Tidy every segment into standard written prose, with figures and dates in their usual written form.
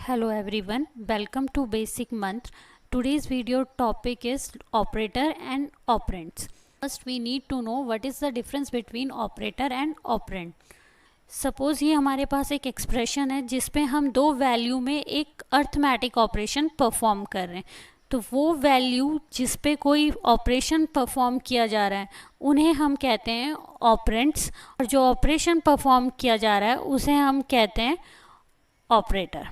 Hello everyone, welcome to Basic Month. Today's video topic is operator and operands. First we need to know what is the difference between operator and operand. Suppose ये हमारे पास एक expression है जिसपे हम दो value में एक arithmetic operation perform कर रहे हैं, तो वो वैल्यू जिस पे कोई ऑपरेशन परफॉर्म किया जा रहा है उन्हें हम कहते हैं ऑपरेंड्स, और जो ऑपरेशन परफॉर्म किया जा रहा है उसे हम कहते हैं operator.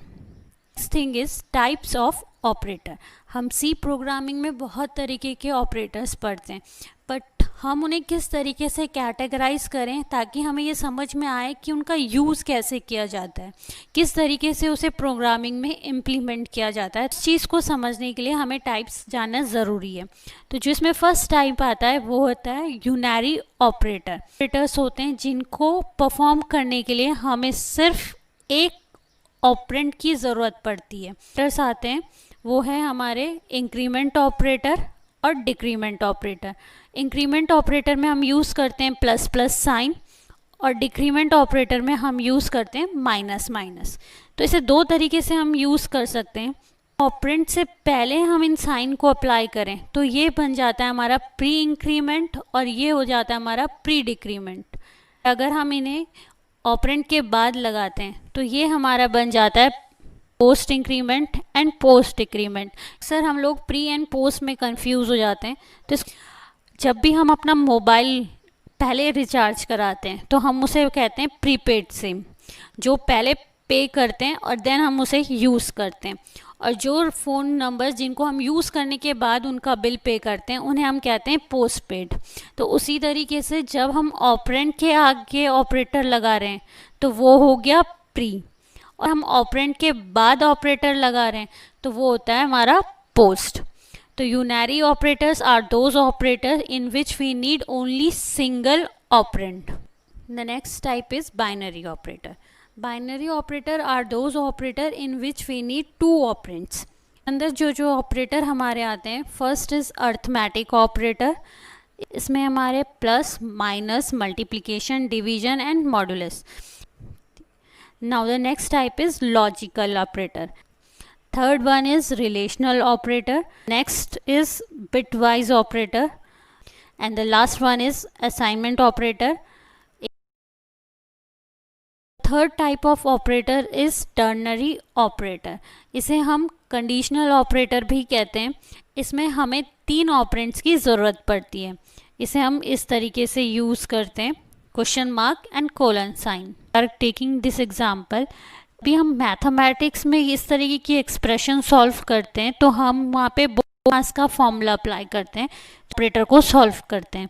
Thing is types of operator. हम सी प्रोग्रामिंग में बहुत तरीके के ऑपरेटर्स पढ़ते हैं, बट हम उन्हें किस तरीके से कैटेगराइज करें ताकि हमें ये समझ में आए कि उनका यूज़ कैसे किया जाता है, किस तरीके से उसे प्रोग्रामिंग में इम्प्लीमेंट किया जाता है. इस चीज़ को समझने के लिए हमें टाइप्स जानना ज़रूरी है. तो जो इसमें फर्स्ट टाइप आता है वो होता है यूनरी ऑपरेटर. ऑपरेटर्स होते हैं जिनको परफॉर्म करने के लिए हमें सिर्फ एक ऑपरेंड की ज़रूरत पड़ती है. ऑपरेटर्स आते हैं वो है हमारे इंक्रीमेंट ऑपरेटर और डिक्रीमेंट ऑपरेटर. इंक्रीमेंट ऑपरेटर में हम यूज़ करते हैं प्लस प्लस साइन, और डिक्रीमेंट ऑपरेटर में हम यूज़ करते हैं माइनस माइनस. तो इसे दो तरीके से हम यूज़ कर सकते हैं. ऑपरेंड से पहले हम इन साइन को अप्लाई करें तो ये बन जाता है हमारा प्री इंक्रीमेंट और ये हो जाता है हमारा प्री डिक्रीमेंट. अगर हम इन्हें ऑपरेंड के बाद लगाते हैं तो ये हमारा बन जाता है post increment and post decrement. Sir हम लोग प्री एंड पोस्ट में कंफ्यूज हो जाते हैं. तो जब भी हम अपना मोबाइल पहले रिचार्ज कराते हैं तो हम उसे कहते हैं प्रीपेड सिम, जो पहले पे करते हैं और देन हम उसे यूज़ करते हैं. और जो फ़ोन नंबर जिनको हम यूज़ करने के बाद उनका बिल पे करते हैं उन्हें हम कहते हैं पोस्ट पेड. तो उसी तरीके से जब हम ऑपरेंड के आगे ऑपरेटर लगा रहे हैं तो वो हो गया प्री, और हम ऑपरेंड के बाद ऑपरेटर लगा रहे हैं तो वो होता है हमारा पोस्ट. तो unary operators are those operators in which we need only single operand. The next type is binary operator. Binary operator are those operator in which we need two operands. अंदर जो ऑपरेटर हमारे आते हैं, first is arithmetic operator. इसमें हमारे plus minus multiplication division and modulus. Now the next type is logical operator. Third one is relational operator. Next is bitwise operator, and the last one is assignment operator. Third type of operator is ternary operator. इसे हम conditional operator भी कहते हैं. इसमें हमें तीन operands की ज़रूरत पड़ती है. इसे हम इस तरीके से यूज़ करते हैं, question mark and colon sign. Are taking this example. अभी हम मैथमेटिक्स में इस तरीके की एक्सप्रेशन सॉल्व करते हैं तो हम वहाँ पे बोनास का फॉर्मूला अप्लाई करते हैं, ऑपरेटर को सॉल्व करते हैं.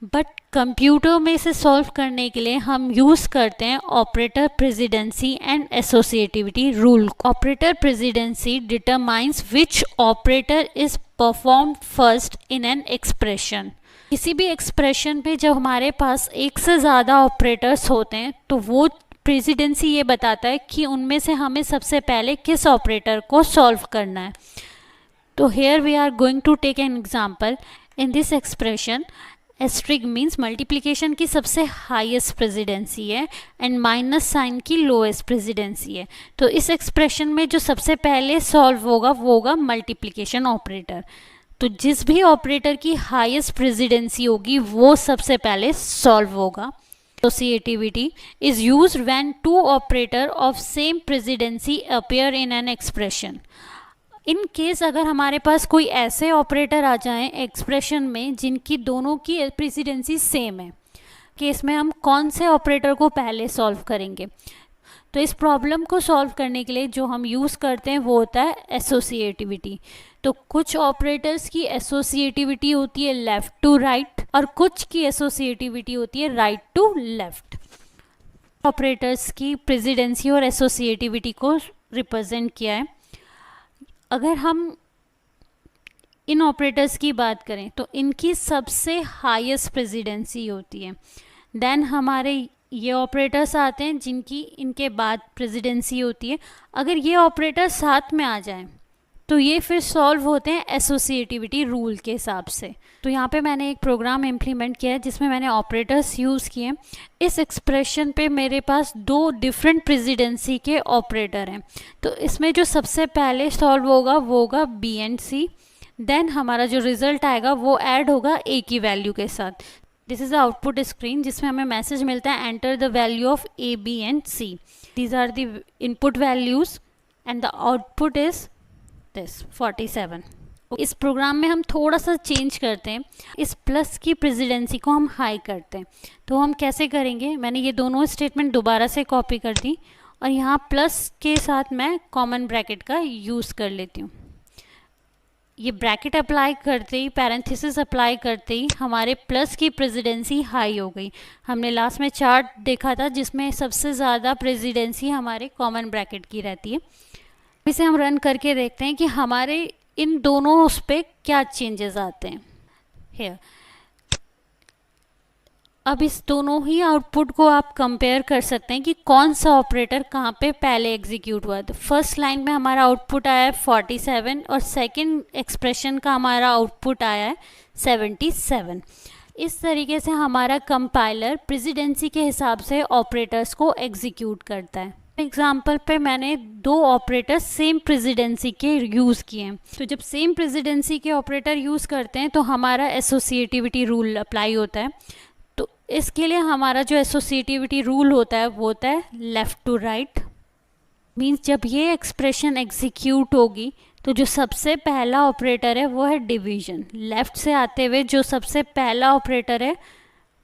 बट कंप्यूटर में इसे सॉल्व करने के लिए हम यूज़ करते हैं operator presidency and associativity rule. Operator presidency determines which operator is performed first in an expression. किसी भी एक्सप्रेशन पे जब हमारे पास एक से ज़्यादा ऑपरेटर्स होते हैं तो वो प्रेसिडेंसी ये बताता है कि उनमें से हमें सबसे पहले किस ऑपरेटर को सॉल्व करना है. तो here we are going to take an example. In this expression asterisk means multiplication की सबसे हाईएस्ट प्रेसिडेंसी है एंड माइनस साइन की लोएस्ट प्रेसिडेंसी है. तो इस एक्सप्रेशन में जो सबसे पहले सॉल्व होगा वो होगा मल्टीप्लिकेशन ऑपरेटर. तो जिस भी ऑपरेटर की हाईएस्ट प्रेसिडेंसी होगी वो सबसे पहले सॉल्व होगा. Associativity is used when two operator of same precedence appear in an expression. In case अगर हमारे पास कोई ऐसे ऑपरेटर आ जाएं एक्सप्रेशन में जिनकी दोनों की प्रेसिडेंसी सेम है, केस में हम कौन से ऑपरेटर को पहले सॉल्व करेंगे. तो इस प्रॉब्लम को सॉल्व करने के लिए जो हम यूज़ करते हैं वो होता है एसोसिएटिविटी. तो कुछ ऑपरेटर्स की एसोसिएटिविटी होती है लेफ़्ट टू राइट और कुछ की एसोसिएटिविटी होती है राइट टू लेफ़्ट. ऑपरेटर्स की प्रेसिडेंसी और एसोसिएटिविटी को रिप्रेजेंट किया है. अगर हम इन ऑपरेटर्स की बात करें तो इनकी सबसे हाईएस्ट प्रेसिडेंसी होती है. देन हमारे ये ऑपरेटर्स आते हैं जिनकी इनके बाद प्रेसिडेंसी होती है. अगर ये ऑपरेटर साथ में आ जाएं तो ये फिर सॉल्व होते हैं एसोसिएटिविटी रूल के हिसाब से। तो यहाँ पे मैंने एक प्रोग्राम इम्प्लीमेंट किया है जिसमें मैंने ऑपरेटर्स यूज़ किए। इस एक्सप्रेशन पे मेरे पास 2 डिफरेंट प्रेसिडेंसी के ऑपरेटर हैं। तो इसमें जो सबसे पहले सॉल्व होगा वो होगा बी एंड सी, देन हमारा जो रिजल्ट आएगा वो ऐड होगा ए की वैल्यू के साथ। This is the output screen जिसमें हमें मैसेज मिलता है enter the value of A, B and C. These are the input values and the output is this 47। इस प्रोग्राम में हम थोड़ा सा चेंज करते हैं, इस प्लस की प्रेसिडेंसी को हम हाई करते हैं। तो हम कैसे करेंगे, मैंने ये दोनों स्टेटमेंट दोबारा से कॉपी कर दी और यहाँ प्लस के साथ मैं कॉमन ब्रैकेट का यूज़ कर लेती हूँ। ये ब्रैकेट अप्लाई करते ही, पैरेंथेसिस अप्लाई करते ही हमारे प्लस की प्रेसिडेंसी हाई हो गई। हमने लास्ट में चार्ट देखा था जिसमें सबसे ज़्यादा प्रेसिडेंसी हमारे कॉमन ब्रैकेट की रहती है। इसे हम रन करके देखते हैं कि हमारे इन दोनों उस पर क्या चेंजेस आते हैं। हियर अब इस दोनों ही आउटपुट को आप कंपेयर कर सकते हैं कि कौन सा ऑपरेटर कहाँ पे पहले एग्जीक्यूट हुआ। तो फर्स्ट लाइन में हमारा आउटपुट आया है 47 और सेकंड एक्सप्रेशन का हमारा आउटपुट आया है 77। इस तरीके से हमारा कंपाइलर प्रेसिडेंसी के हिसाब से ऑपरेटर्स को एग्जीक्यूट करता है। एग्जाम्पल पे मैंने 2 ऑपरेटर सेम प्रेसिडेंसी के यूज़ किए हैं। तो जब सेम प्रेसिडेंसी के ऑपरेटर यूज़ करते हैं तो हमारा एसोसिएटिविटी रूल अप्लाई होता है। तो इसके लिए हमारा जो एसोसिएटिविटी रूल होता है वो होता है लेफ़्ट टू राइट। मीन्स जब ये एक्सप्रेशन एग्जीक्यूट होगी तो जो सबसे पहला ऑपरेटर है वो है डिवीज़न। लेफ़्ट से आते हुए जो सबसे पहला ऑपरेटर है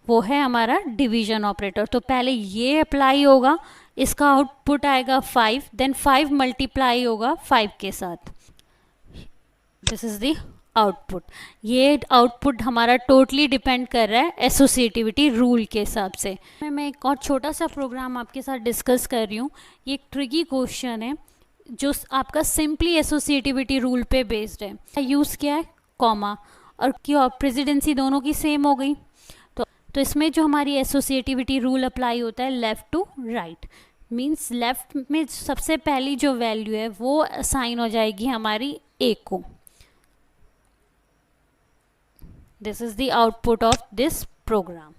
वो है हमारा डिवीज़न ऑपरेटर। तो पहले ये अप्लाई होगा, इसका आउटपुट आएगा 5, देन 5 मल्टीप्लाई होगा 5 के साथ। This is the output. ये आउटपुट हमारा टोटली डिपेंड कर रहा है एसोसिएटिविटी रूल के हिसाब से। मैं एक और छोटा सा प्रोग्राम आपके साथ डिस्कस कर रही हूँ। ये एक ट्रिकी क्वेश्चन है जो आपका सिंपली एसोसिएटिविटी रूल पे बेस्ड है। यूज़ किया है कॉमा और प्रेसिडेंसी दोनों की सेम हो गई। तो इसमें जो हमारी एसोसिएटिविटी रूल अप्लाई होता है left to right. Means left में सबसे पहली जो वैल्यू है वो असाइन हो जाएगी हमारी ए को। This is the output of this programme.